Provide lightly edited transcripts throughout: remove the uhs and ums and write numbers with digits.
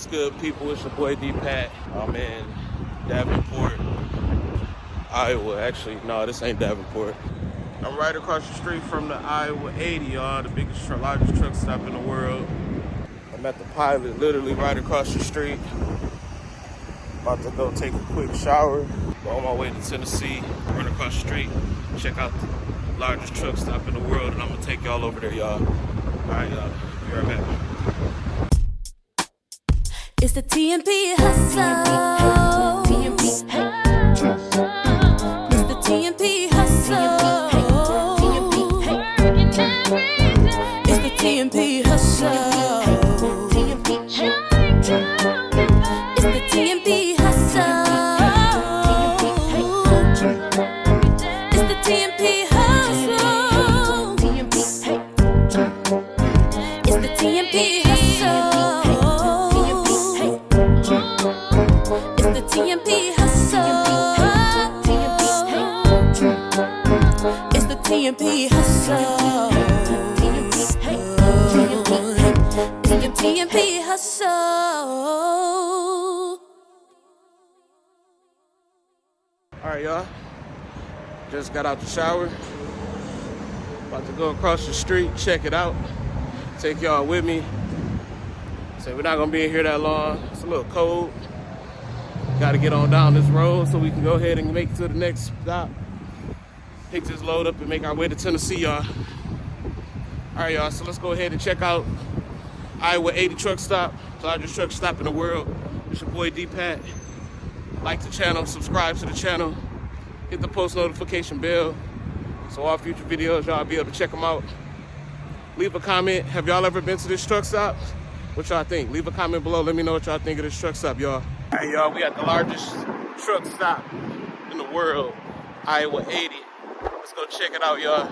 What's good, people? It's your boy D-Pat. I'm in Davenport, Iowa. Actually, no, this ain't Davenport. I'm right across the street from the Iowa 80, y'all, the largest truck stop in the world. I'm at the Pilot, literally right across the street. About to go take a quick shower. On my way to Tennessee, right across the street. Check out the largest truck stop in the world, and I'm gonna take y'all over there, y'all. All right, y'all. Be right back. It's the TMP Hustle. TMP, it's the TMP Hustle. It's the TMP Hustle. It's the TMP Hustle. It's the TMP Hustle. It's the TMP Hustle. TMP Hustle. It's the TMP Hustle. It's the TMP Hustle. Alright, y'all. Just got out the shower. About to go across the street, check it out. Take y'all with me. So we're not gonna be in here that long. It's a little cold. Got to get on down this road so we can go ahead and make it to the next stop. Pick this load up and make our way to Tennessee, y'all. All right, y'all, so let's go ahead and check out Iowa 80 truck stop, largest truck stop in the world. It's your boy D-Pat. Like the channel, subscribe to the channel, hit the post notification bell so all future videos, y'all be able to check them out. Leave a comment. Have y'all ever been to this truck stop? What y'all think? Leave a comment below. Let me know what y'all think of this truck stop, y'all. All right, y'all, we at the largest truck stop in the world, Iowa 80. Let's go check it out, y'all.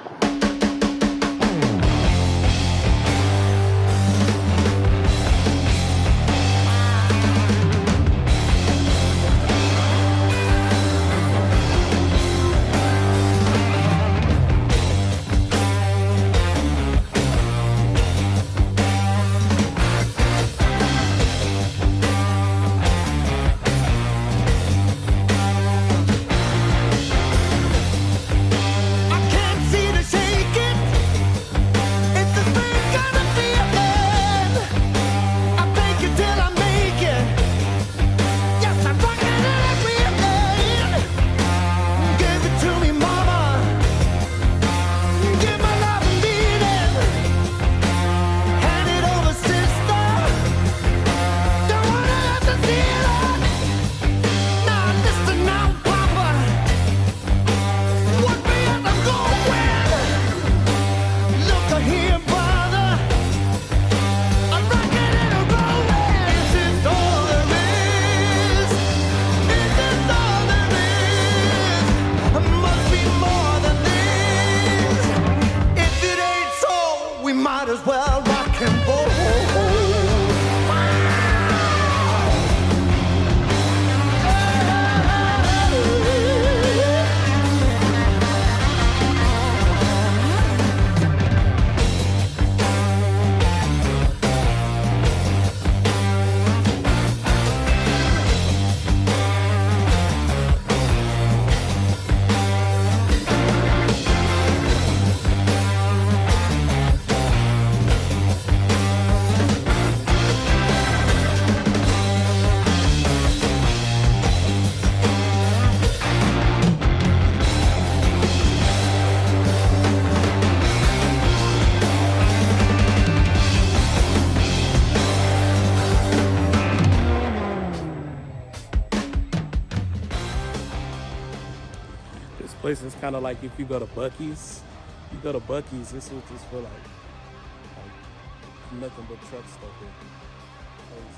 Place is kind of like if you go to Buc-ee's. You go to Buc-ee's, this was just for like nothing but truck stuff here. Crazy.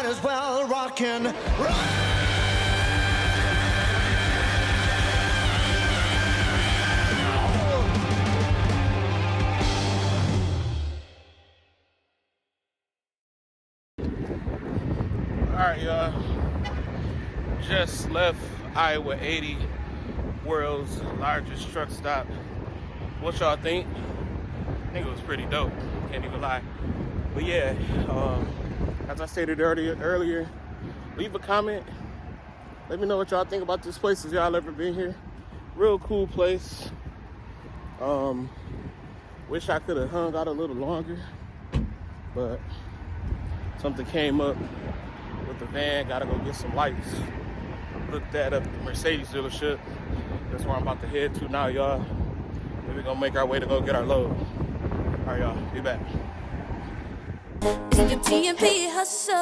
as well rock and roll. Alright, y'all. Just left Iowa 80, world's largest truck stop. What y'all think? I think it was pretty dope. Can't even lie. But yeah, as I stated earlier, leave a comment. Let me know what y'all think about this place if y'all ever been here. Real cool place. Wish I could have hung out a little longer, but something came up with the van. Gotta go get some lights. Hooked that up at the Mercedes dealership. That's where I'm about to head to now, y'all. We're gonna make our way to go get our load. All right, y'all, be back. It's the TMP Hustle.